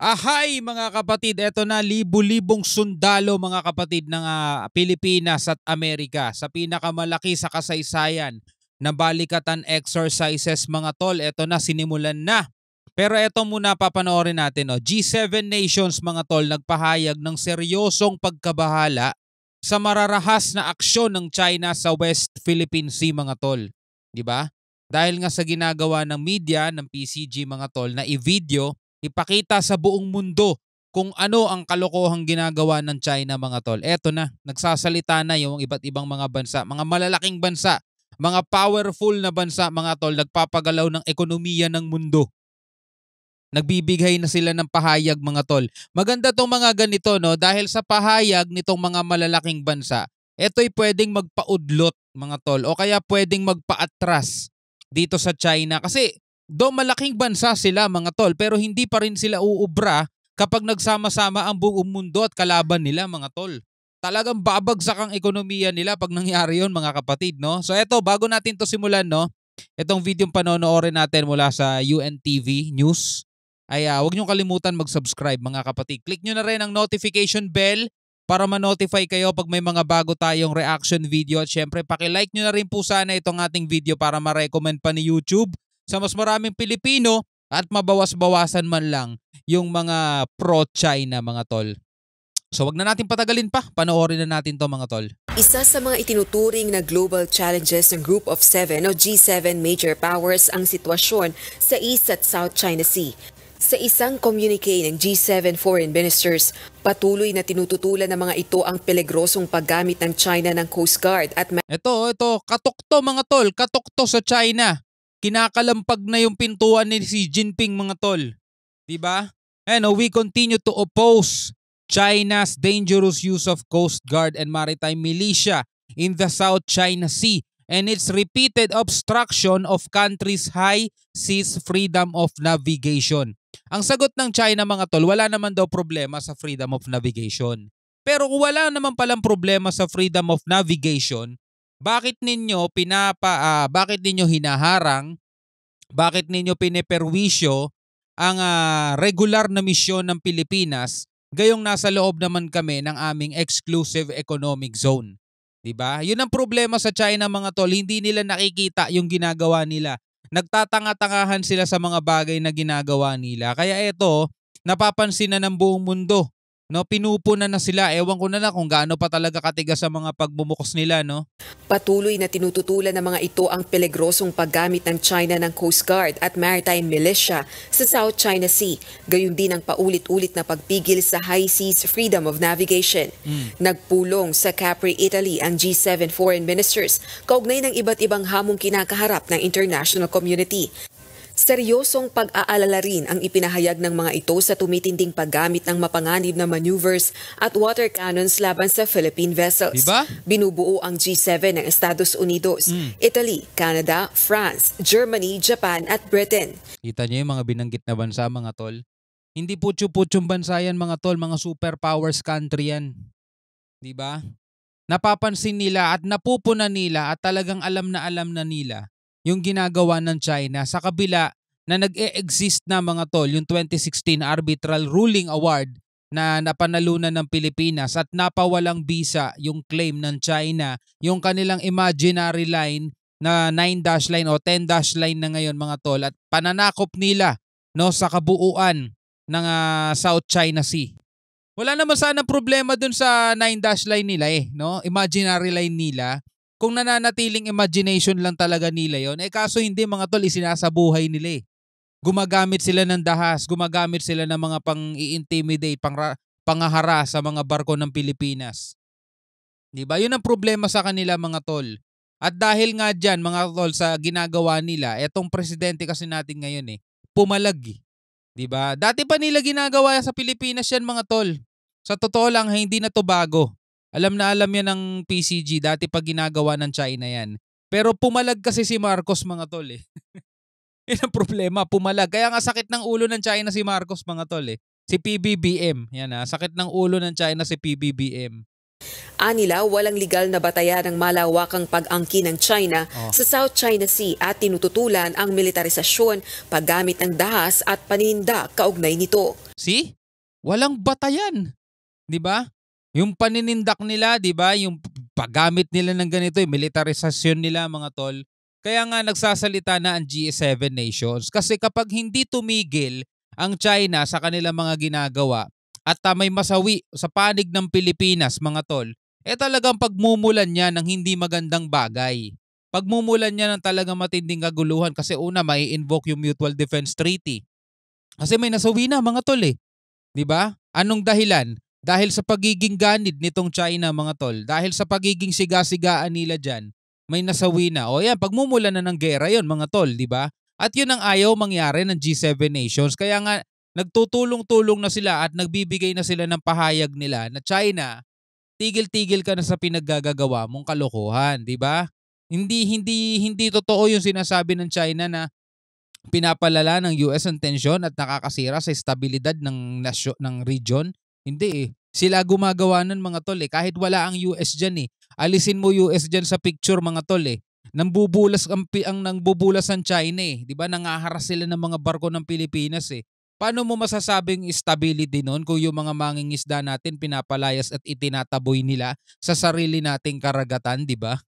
Ahay mga kapatid, eto na libu-libong sundalo mga kapatid ng Pilipinas at Amerika sa pinakamalaki sa kasaysayan na balikatan exercises mga tol. Eto na, sinimulan na. Pero eto muna papanoorin natin. G7 nations mga tol nagpahayag ng seryosong pagkabahala sa mararahas na aksyon ng China sa West Philippine Sea mga tol. Di ba? Dahil nga sa ginagawa ng media ng PCG mga tol na i-video, ipakita sa buong mundo kung ano ang kalokohang ginagawa ng China mga tol. Eto na, nagsasalita na yung iba't ibang mga bansa, mga malalaking bansa, mga powerful na bansa mga tol, nagpapagalaw ng ekonomiya ng mundo. Nagbibigay na sila ng pahayag mga tol. Maganda tong mga ganito no, dahil sa pahayag nitong mga malalaking bansa, eto'y pwedeng magpaudlot mga tol o kaya pwedeng magpaatras dito sa China kasi do malaking bansa sila mga tol pero hindi pa rin sila uubra kapag nagsama-sama ang buong mundo at kalaban nila mga tol. Talagang babagsak ang ekonomiya nila pag nangyari yun mga kapatid no. So eto bago natin to simulan no, itong video panonoorin natin mula sa UNTV News ay huwag niyong kalimutan mag-subscribe mga kapatid. Click nyo na rin ang notification bell para ma-notify kayo pag may mga bago tayong reaction video at syempre paki-like nyo na rin po sana itong ating video para ma-recommend pa ni YouTube sa mas maraming Pilipino at mabawas-bawasan man lang yung mga pro-China mga tol. So wag na natin patagalin pa, panoorin na natin to mga tol. Isa sa mga itinuturing na global challenges ng Group of Seven o G7 major powers ang sitwasyon sa East at South China Sea. Sa isang communique ng G7 foreign ministers, patuloy na tinututulan ng mga ito ang peligrosong paggamit ng China ng Coast Guard at Ito, katukto mga tol, katukto sa China. Kinakalampag na yung pintuan ni Xi Jinping mga tol. Diba? And we continue to oppose China's dangerous use of Coast Guard and maritime militia in the South China Sea and its repeated obstruction of country's high seas freedom of navigation. Ang sagot ng China mga tol, wala naman daw problema sa freedom of navigation. Pero kung wala naman palang problema sa freedom of navigation, bakit ninyo bakit ninyo hinaharang, bakit ninyo pineperwisyo ang regular na misyon ng Pilipinas gayong nasa loob naman kami ng aming exclusive economic zone? 'Di ba? 'Yun ang problema sa China mga tol, hindi nila nakikita yung ginagawa nila. Nagtatanga-tangahan sila sa mga bagay na ginagawa nila. Kaya ito, napapansin na ng buong mundo. No, pinupunan na sila. Ewan ko na lang kung gaano pa talaga katigas sa mga pagbumukos nila, no? Patuloy na tinututulan ng mga ito ang peligrosong paggamit ng China ng Coast Guard at maritime militia sa South China Sea, gayon din ang paulit-ulit na pagpigil sa high seas freedom of navigation. Nagpulong sa Capri, Italy ang G7 foreign ministers kaugnay ng iba't ibang hamong kinakaharap ng international community. Seryosong pag-aalala rin ang ipinahayag ng mga ito sa tumitinding paggamit ng mapanganib na maneuvers at water cannons laban sa Philippine vessels. Diba? Binubuo ang G7 ng Estados Unidos, Italy, Canada, France, Germany, Japan at Britain. Kita niyo yung mga binanggit na bansa mga tol? Hindi putyo-putyong bansa yan mga tol, mga superpowers country yan. Diba? Napapansin nila at napupunan nila at talagang alam na nila yung ginagawa ng China sa kabila na nag-e-exist na mga tol yung 2016 Arbitral Ruling Award na napanalunan ng Pilipinas at napawalang bisa yung claim ng China, yung kanilang imaginary line na 9-dash line o 10-dash line na ngayon mga tol at pananakop nila no sa kabuuan ng South China Sea. Wala naman sana problema dun sa 9-dash line nila no? Imaginary line nila. Kung nananatiling imagination lang talaga nila yon, kaso hindi mga tol, isinasabuhay nila Gumagamit sila ng dahas, gumagamit sila ng mga pang-i-intimidate, pangahara sa mga barko ng Pilipinas. Diba? Yun ang problema sa kanila mga tol. At dahil nga dyan mga tol sa ginagawa nila, etong presidente kasi natin ngayon pumalag Diba? Dati pa nila ginagawa sa Pilipinas yan mga tol. Sa totoo lang, hindi na to bago. Alam na alam yan ng PCG, dati pa ginagawa ng China yan. Pero pumalag kasi si Marcos mga tol Yan ang problema, pumalag. Kaya nga sakit ng ulo ng China si Marcos mga tol Si PBBM, yan sakit ng ulo ng China si PBBM. Anila, walang legal na batayan ng malawakang pag-angkin ng China Oh. sa South China Sea at tinututulan ang militarisasyon, paggamit ng dahas at paninda kaugnay nito. See? Walang batayan. 'Di ba? Yung paninindak nila, 'di ba? Yung paggamit nila ng ganito, yung militarisasyon nila, mga tol. Kaya nga nagsasalita na ang G7 nations kasi kapag hindi tumigil ang China sa kanilang mga ginagawa at may masawi sa panig ng Pilipinas, mga tol, talagang pagmumulan niya ng hindi magandang bagay. Pagmumulan niya ng talagang matinding kaguluhan kasi una may invoke yung Mutual Defense Treaty. Kasi may nasawi na, mga tol, 'di ba? Anong dahilan? Dahil sa pagiging ganid nitong China, mga tol. Dahil sa pagiging siga-sigaan nila diyan, may nasawi na. O yan, pagmumula na ng gera 'yon, mga tol, 'di ba? At 'yun ang ayaw mangyari ng G7 nations. Kaya nga nagtutulong-tulong na sila at nagbibigay na sila ng pahayag nila na China, tigil-tigil ka na sa pinaggagawa mong kalokohan, 'di ba? Hindi totoo yung sinasabi ng China na pinapalala ng US ang tensyon at nakakasira sa estabilidad ng region. Hindi Sila gumagawa nun, mga tol kahit wala ang US diyan Alisin mo US diyan sa picture, mga tol Nambubulas ang nangbubulas ang China 'di ba? Nangaharas sila ng mga barko ng Pilipinas Paano mo masasabing stability nun kung yung mga mangingisda natin pinapalayas at itinataboy nila sa sarili nating karagatan, 'di ba?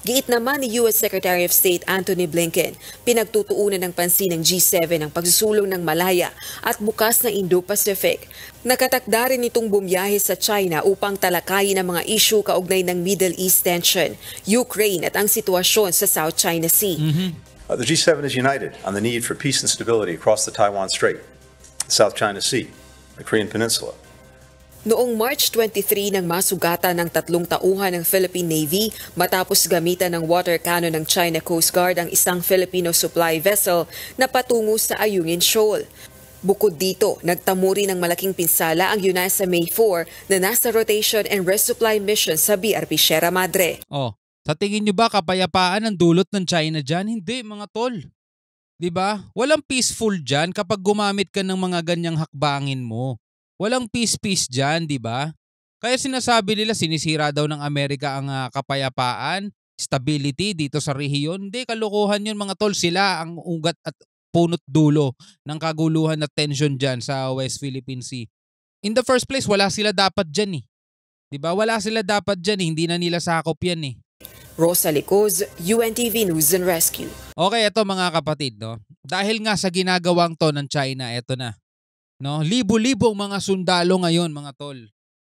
Giit naman ni U.S. Secretary of State Antony Blinken, pinagtutuunan ng pansin ng G7 ang pagsusulong ng Malaya at bukas na Indo-Pacific. Nakatakda rin itong bumiyahe sa China upang talakayin ang mga isyu kaugnay ng Middle East tension, Ukraine at ang sitwasyon sa South China Sea. The G7 is united on the need for peace and stability across the Taiwan Strait, the South China Sea, the Korean Peninsula. Noong March 23 nang masugatan ng 3 tauhan ng Philippine Navy matapos gamitan ng water cannon ng China Coast Guard ang isang Filipino supply vessel na patungo sa Ayungin Shoal. Bukod dito, nagtamo rin ng malaking pinsala ang UNASA May 4 na nasa rotation and resupply mission sa BRP Sierra Madre. Sa tingin nyo ba kapayapaan ang dulot ng China dyan? Hindi, mga tol. 'Di ba? Walang peaceful dyan kapag gumamit ka ng mga ganyang hakbangin mo. Walang peace dyan, 'di ba? Kaya sinasabi nila sinisira daw ng Amerika ang kapayapaan, stability dito sa rehiyon. Hindi, kalokohan 'yun, mga tol. Sila ang ugat at punot dulo ng kaguluhan at tension dyan sa West Philippine Sea. In the first place, wala sila dapat dyan 'Di ba? Wala sila dapat dyan Hindi na nila sakop yan Rosa Licoz, UNTV News and Rescue. Okay, ito mga kapatid, no? Dahil nga sa ginagawang to ng China, ito na. No, libo-libong mga sundalo ngayon, mga tol,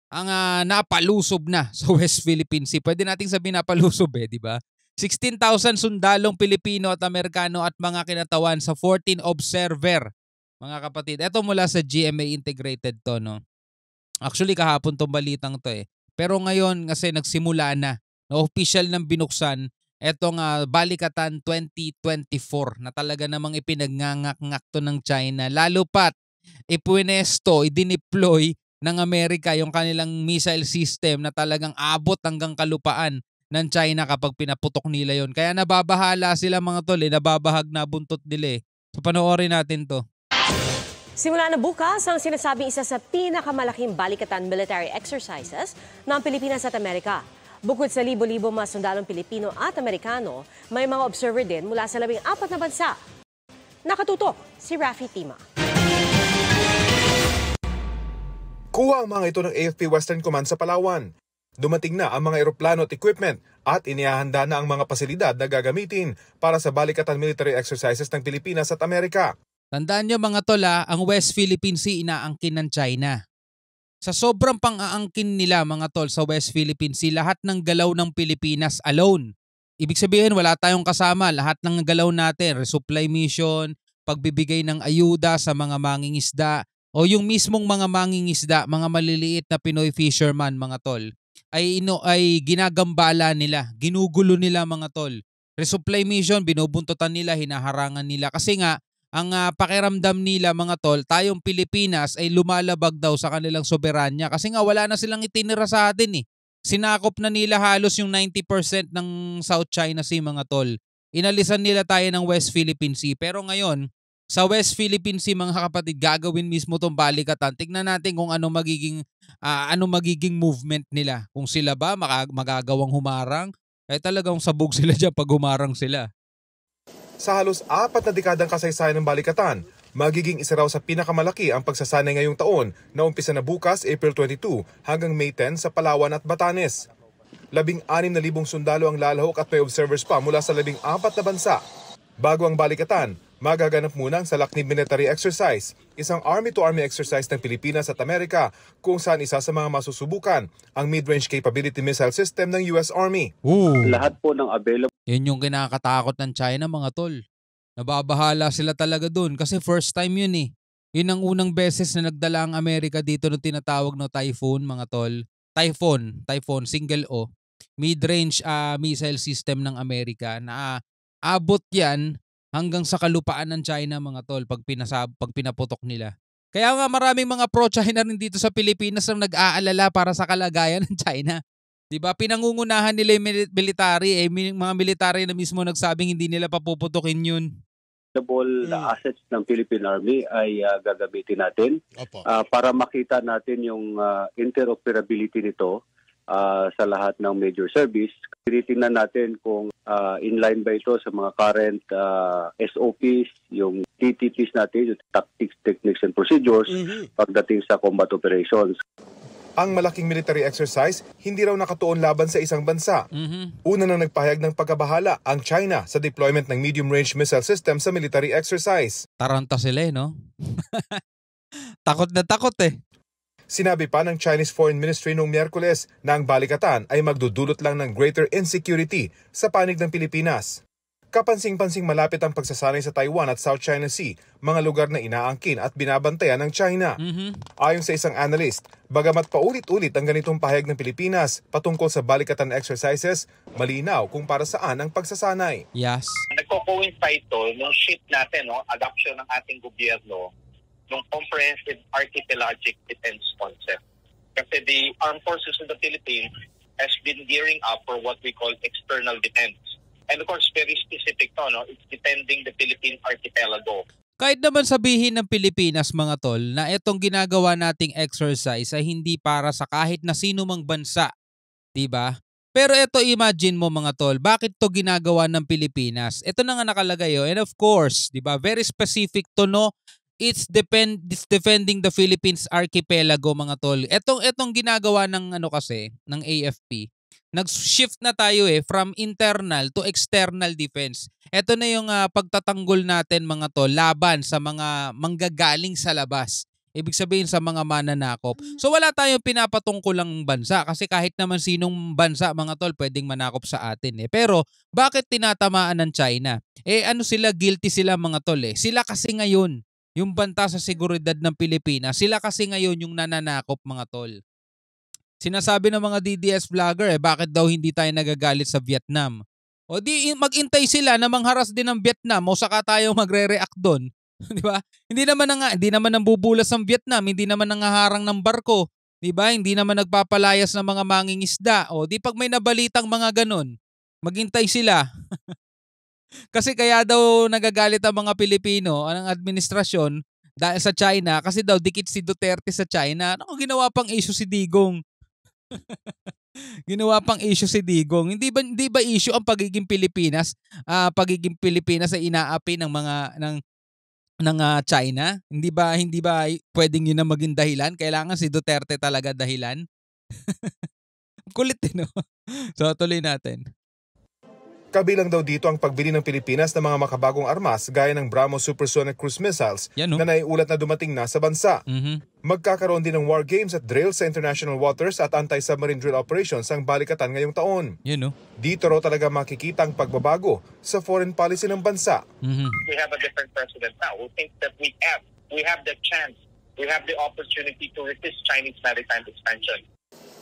ang napalusob na sa West Philippine Sea. Pwede nating sabihin napalusob 'di ba? 16,000 sundalong Pilipino at Amerikano at mga kinatawan sa 14 observer, mga kapatid. Ito mula sa GMA Integrated to, no. Actually kahapon tong balitang to Pero ngayon kasi nagsimula na official nang binuksan etong Balikatan 2024 na talaga namang ipinagnganganak to ng China. Lalo pat ipwinesto, idineploy ng Amerika yung kanilang missile system na talagang abot hanggang kalupaan ng China kapag pinaputok nila yon. Kaya nababahala sila, mga tol nababahag na buntot nila So panoorin natin to. Simula na bukas ang sinasabing isa sa pinakamalaking balikatan military exercises ng Pilipinas at Amerika. Bukod sa libo-libo mga sundalong Pilipino at Amerikano, may mga observer din mula sa 14 na bansa. Nakatutok si Rafi Tima. Kuha ang mga ito ng AFP Western Command sa Palawan. Dumating na ang mga eroplano at equipment at inihahanda na ang mga pasilidad na gagamitin para sa balikatan military exercises ng Pilipinas at Amerika. Tandaan nyo, mga tol, ang West Philippine Sea inaangkin ng China. Sa sobrang pang-aangkin nila, mga tol, sa West Philippine Sea, lahat ng galaw ng Pilipinas alone. Ibig sabihin, wala tayong kasama. Lahat ng galaw natin, resupply mission, pagbibigay ng ayuda sa mga mangingisda, o yung mismong mga mangingisda, mga maliliit na Pinoy fisherman, mga tol, ay ginagambala nila, ginugulo nila, mga tol. Resupply mission, binubuntutan nila, hinaharangan nila. Kasi nga, ang pakiramdam nila, mga tol, tayong Pilipinas ay lumalabag daw sa kanilang soberanya. Kasi nga wala na silang itinira sa atin Sinakop na nila halos yung 90% ng South China Sea, mga tol. Inalisan nila tayo ng West Philippine Sea. Pero ngayon, sa West Philippine Sea mga kapatid gagawin mismo tong balikatan. Tignan natin kung ano magiging movement nila. Kung sila ba magagawang humarang, talagang sabog sila diyan pag humarang sila. Sa halos 4 na dekadang kasaysayan ng balikatan, magiging isa raw sa pinakamalaki ang pagsasanay ngayong taon na umpisa na bukas April 22 hanggang May 10 sa Palawan at Batanes. 16,000 sundalo ang lalahok at may observers pa mula sa 14 na bansa. Bago ang balikatan, magaganap muna ang Salaknib Military Exercise, isang army-to-army exercise ng Pilipinas at Amerika kung saan isa sa mga masusubukan ang mid-range capability missile system ng US Army. Lahat po ng available. Yun yung kinakatakot ng China mga tol. Nababahala sila talaga dun kasi first time yun eh. Yun ang unang beses na nagdala ang Amerika dito ng tinatawag na Typhoon mga tol. Typhoon, single O. Mid-range missile system ng Amerika na abot yan hanggang sa kalupaan ng China mga tol pag pinaputok nila. Kaya nga maraming mga pro-China rin dito sa Pilipinas ang nag-aalala para sa kalagayan ng China. 'Di ba? Pinangungunahan nila yung military mga military na mismo nagsabing hindi nila papuputukin yun. Na assets ng Philippine Army ay gagamitin natin para makita natin yung interoperability nito sa lahat ng major service. Tinitingnan natin kung inline ba ito sa mga current SOPs, yung TTPs natin, yung tactics, techniques, and procedures pagdating sa combat operations. Ang malaking military exercise hindi raw nakatuon laban sa isang bansa. Una nang nagpahayag ng pagkabahala ang China sa deployment ng medium-range missile system sa military exercise. Taranta sila no? Takot na takot eh. Sinabi pa ng Chinese Foreign Ministry noong Miyerkules na ang balikatan ay magdudulot lang ng greater insecurity sa panig ng Pilipinas. Kapansing-pansing malapit ang pagsasanay sa Taiwan at South China Sea, mga lugar na inaangkin at binabantayan ng China. Ayon sa isang analyst, bagamat paulit-ulit ang ganitong pahayag ng Pilipinas patungkol sa balikatan exercises, malinaw kung para saan ang pagsasanay. Yes. Nagko-coincide to nung shift natin, adoption ng ating gobyerno, nung comprehensive archipelagic defense concept. Kasi the Armed Forces of the Philippines has been gearing up for what we call external defense. And of course, very specific to, it's defending the Philippine archipelago. Kahit naman sabihin ng Pilipinas mga tol na itong ginagawa nating exercise ay hindi para sa kahit na sino mang bansa, 'di ba? Pero ito imagine mo mga tol, bakit to ginagawa ng Pilipinas? Ito na nga nakalagay and of course, 'di ba? Very specific to it's defending the Philippines archipelago mga tol. Etong ginagawa ng ng AFP. Nag-shift na tayo from internal to external defense. Ito na yung pagtatanggol natin mga tol laban sa mga manggagaling sa labas. Ibig sabihin sa mga mananakop. So wala tayong pinapatungkulang bansa kasi kahit naman sinong bansa mga tol pwedeng manakop sa atin Pero bakit tinatamaan ng China? Sila, guilty sila mga tol Sila kasi ngayon yung banta sa seguridad ng Pilipinas. Sila kasi ngayon yung nananakop mga tol. Sinasabi ng mga DDS vlogger bakit daw hindi tayo nagagalit sa Vietnam? O di magintay sila na mangharas din ng Vietnam o saka tayo magre-react doon. Di ba? Hindi naman nambubulas ang Vietnam, hindi naman nangaharang ng barko, di ba? Hindi naman nagpapalayas ng mga mangingisda. O di pag may nabalitang mga ganun, maghintay sila. Kasi kaya daw nagagalit ang mga Pilipino, ang administrasyon dahil sa China kasi daw dikit si Duterte sa China. Ginawa pang issue si Digong. Ginawa pang issue si Digong. Hindi ba issue ang pagiging Pilipinas? Pagiging Pilipinas ay inaapi ng mga ng China? Hindi ba pwedeng yun na maging dahilan? Kailangan si Duterte talaga dahilan? Kulit no? So tuloy natin. Kabilang daw dito ang pagbili ng Pilipinas ng mga makabagong armas gaya ng BrahMos Supersonic Cruise Missiles na naiulat na dumating na sa bansa. Magkakaroon din ng war games at drills sa international waters at anti-submarine drill operations ang balikatan ngayong taon. Dito raw talaga makikita ang pagbabago sa foreign policy ng bansa. We have a different president now who thinks that we have the chance, we have the opportunity to resist Chinese maritime expansion.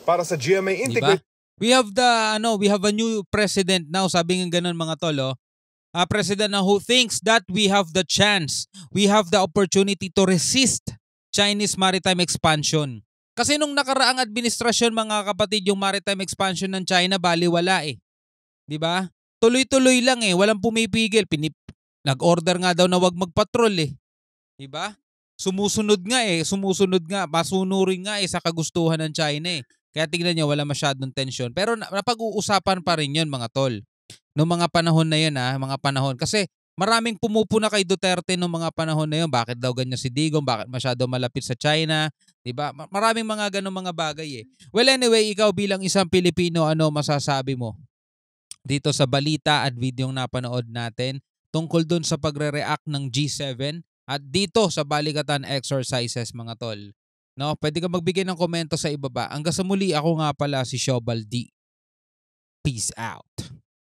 Para sa GMA Integrate, we have a new president now, sabi ng ganun mga tol, a president na who thinks that we have the chance, we have the opportunity to resist Chinese maritime expansion. Kasi nung nakaraang administrasyon mga kapatid, yung maritime expansion ng China baliwala 'Di ba? Tuloy-tuloy lang walang pumipigil. Nag-order nga daw na wag magpatrol eh. 'Di ba? Sumusunod nga, masunurin nga sa kagustuhan ng China eh. Kaya tingnan niyo wala masyadong tensyon. Pero napag-uusapan pa rin 'yon mga tol. Noong mga panahon na 'yon mga panahon kasi maraming pumupuna kay Duterte noong mga panahon na 'yon. Bakit daw ganyan si Digong? Bakit masyado malapit sa China? 'Di ba? Maraming mga ganung mga bagay eh. Well anyway, ikaw bilang isang Pilipino, ano masasabi mo dito sa balita at videong napanood natin tungkol doon sa pagre-react ng G7 at dito sa balikatan exercises mga tol? No, pwede ka magbigay ng komento sa ibaba. Hanggang sa muli, ako nga pala si Shobal D. Peace out.